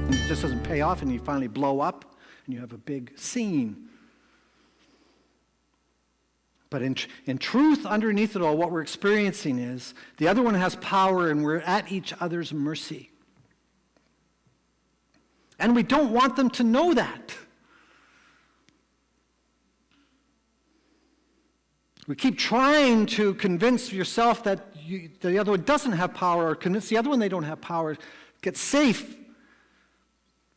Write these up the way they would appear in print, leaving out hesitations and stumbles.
It just doesn't pay off, and you finally blow up, and you have a big scene. But in truth, underneath it all, what we're experiencing is the other one has power, and we're at each other's mercy. And we don't want them to know that. We keep trying to convince yourself that the other one doesn't have power, or convince the other one they don't have power. Get safe,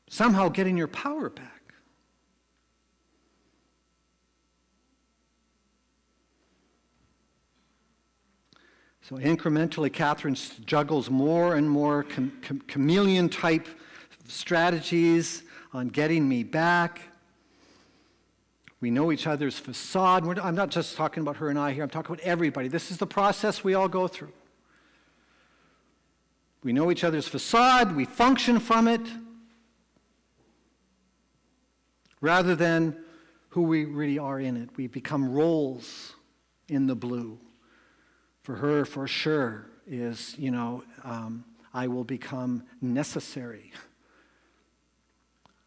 somehow getting your power back. So incrementally, Catherine juggles more and more chameleon-type strategies on getting me back. We know each other's facade. I'm not just talking about her and I here. I'm talking about everybody. This is the process we all go through. We know each other's facade. We function from it rather than who we really are in it. We become roles in the blue. For her, for sure, is, I will become necessary.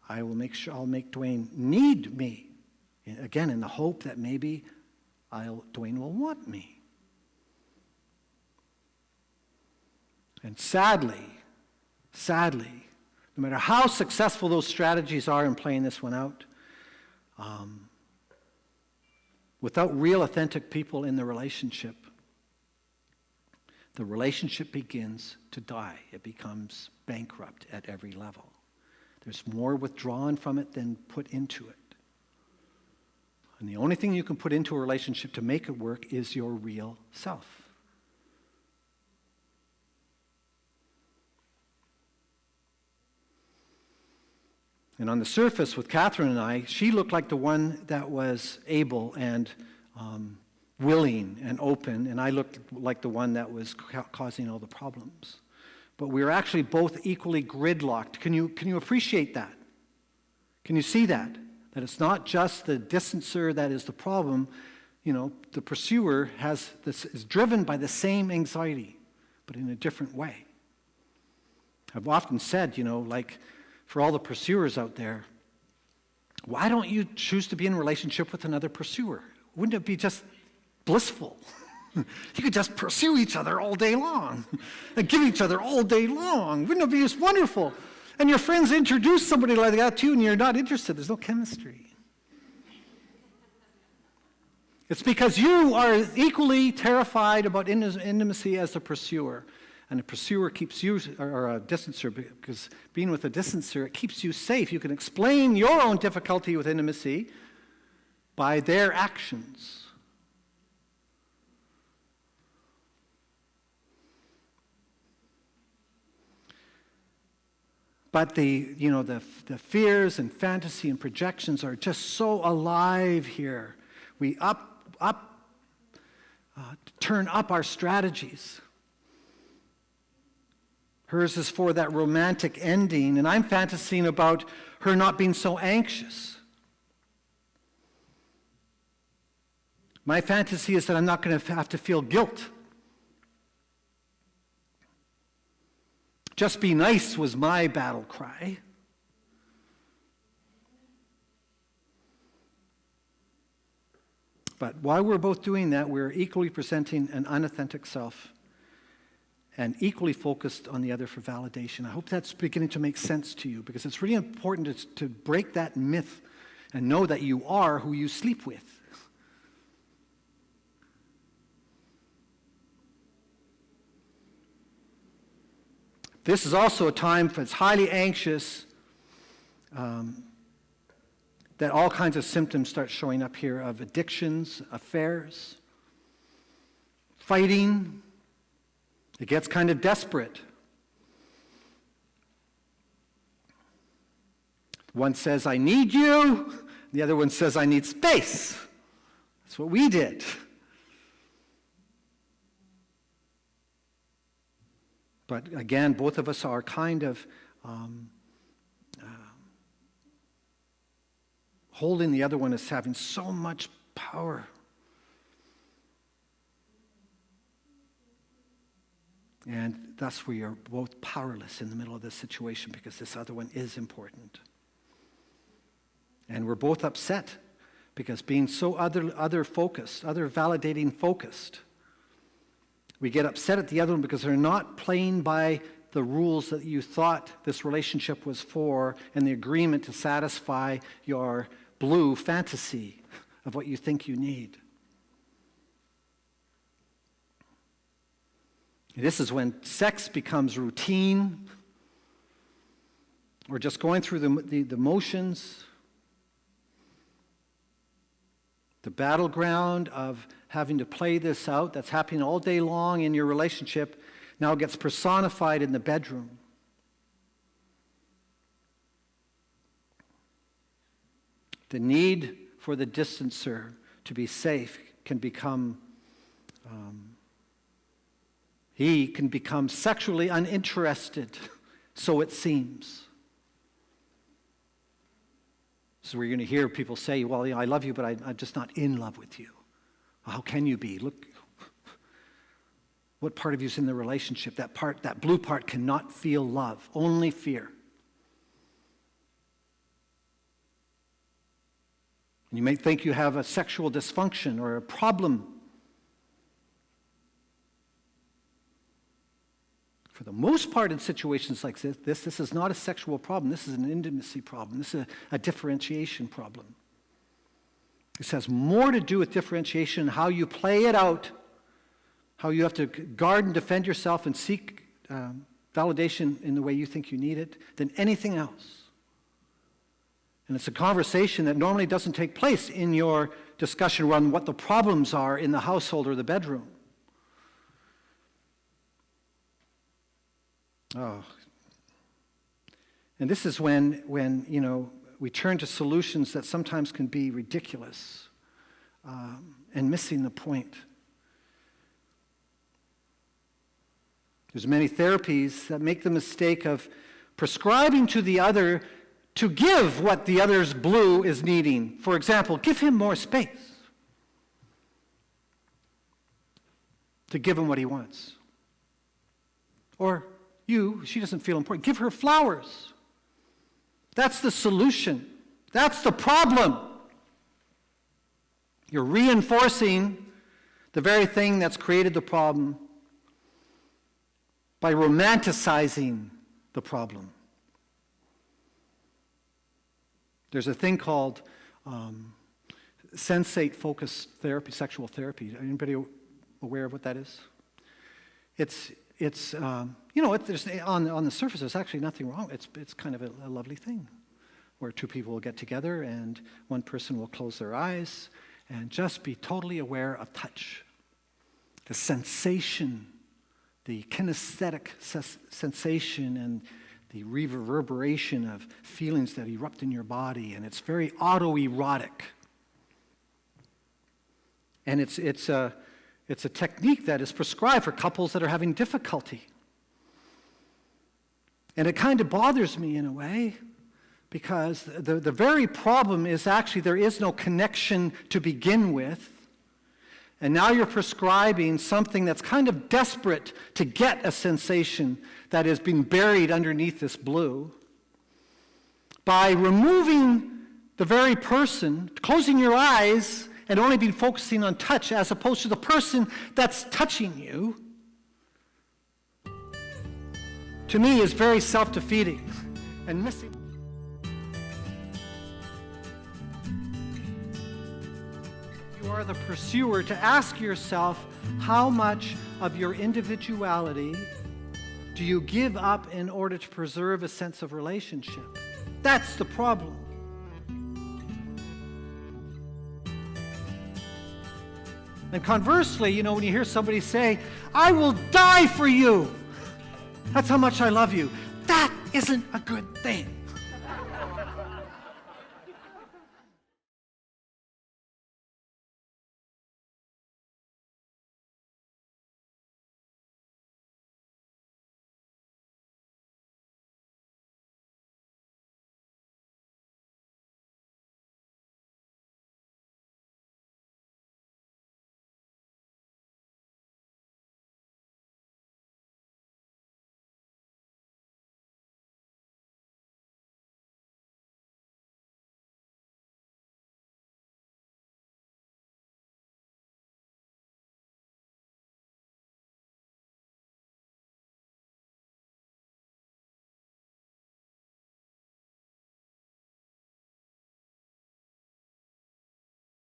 I'll make Dwayne need me. Again, in the hope that maybe Dwayne will want me. And sadly, no matter how successful those strategies are in playing this one out, without real, authentic people in the relationship begins to die. It becomes bankrupt at every level. There's more withdrawn from it than put into it. And the only thing you can put into a relationship to make it work is your real self. And on the surface, with Catherine and I, she looked like the one that was able and willing and open, and I looked like the one that was causing all the problems. But we were actually both equally gridlocked. Can you appreciate that? Can you see that? That it's not just the distancer that is the problem. The pursuer is driven by the same anxiety, but in a different way. I've often said, for all the pursuers out there, why don't you choose to be in a relationship with another pursuer? Wouldn't it be just blissful? You could just pursue each other all day long and give each other all day long. Wouldn't it be just wonderful? And your friends introduce somebody like that to you and you're not interested. There's no chemistry. It's because you are equally terrified about intimacy as the pursuer. And a pursuer keeps you, or a distancer, because being with a distancer, it keeps you safe. You can explain your own difficulty with intimacy by their actions. But the fears and fantasy and projections are just so alive here. We turn up our strategies. Hers is for that romantic ending, and I'm fantasizing about her not being so anxious. My fantasy is that I'm not going to have to feel guilt. Just be nice was my battle cry. But while we're both doing that, we're equally presenting an unauthentic self and equally focused on the other for validation. I hope that's beginning to make sense to you, because it's really important to break that myth and know that you are who you sleep with. This is also a time that's highly anxious, that all kinds of symptoms start showing up here of addictions, affairs, fighting. It gets kind of desperate. One says, I need you. The other one says, I need space. That's what we did. But again, both of us are kind of holding the other one as having so much power. And thus we are both powerless in the middle of this situation because this other one is important. And we're both upset because being so other focused, other validating focused, we get upset at the other one because they're not playing by the rules that you thought this relationship was for and the agreement to satisfy your blue fantasy of what you think you need. This is when sex becomes routine or just going through the motions. The battleground of having to play this out that's happening all day long in your relationship now gets personified in the bedroom. The need for the distancer to be safe can become he can become sexually uninterested, so it seems. So we're going to hear people say, well, I love you, but I'm just not in love with you. How can you be? Look, what part of you is in the relationship? That blue part cannot feel love, only fear. And you may think you have a sexual dysfunction or a problem. For the most part in situations like this is not a sexual problem. This is an intimacy problem. This is a differentiation problem. This has more to do with differentiation and how you play it out, how you have to guard and defend yourself and seek validation in the way you think you need it than anything else. And it's a conversation that normally doesn't take place in your discussion around what the problems are in the household or the bedroom. Oh. And this is when we turn to solutions that sometimes can be ridiculous and missing the point. There's many therapies that make the mistake of prescribing to the other to give what the other's blue is needing. For example, give him more space. To give him what he wants. Or she doesn't feel important. Give her flowers. That's the solution. That's the problem. You're reinforcing the very thing that's created the problem by romanticizing the problem. There's a thing called sensate-focused therapy, sexual therapy. Anybody aware of what that is? There's, on the surface, there's actually nothing wrong. It's kind of a lovely thing where two people will get together and one person will close their eyes and just be totally aware of touch. The sensation, the kinesthetic sensation and the reverberation of feelings that erupt in your body, and it's very autoerotic. And it's a technique that is prescribed for couples that are having difficulty. And it kind of bothers me in a way because the very problem is actually there is no connection to begin with. And now you're prescribing something that's kind of desperate to get a sensation that has been buried underneath this blue. By removing the very person, closing your eyes, and only being focusing on touch as opposed to the person that's touching you, to me is very self-defeating and missing. You are the pursuer to ask yourself, how much of your individuality do you give up in order to preserve a sense of relationship? That's the problem. And conversely, when you hear somebody say, I will die for you, that's how much I love you, that isn't a good thing.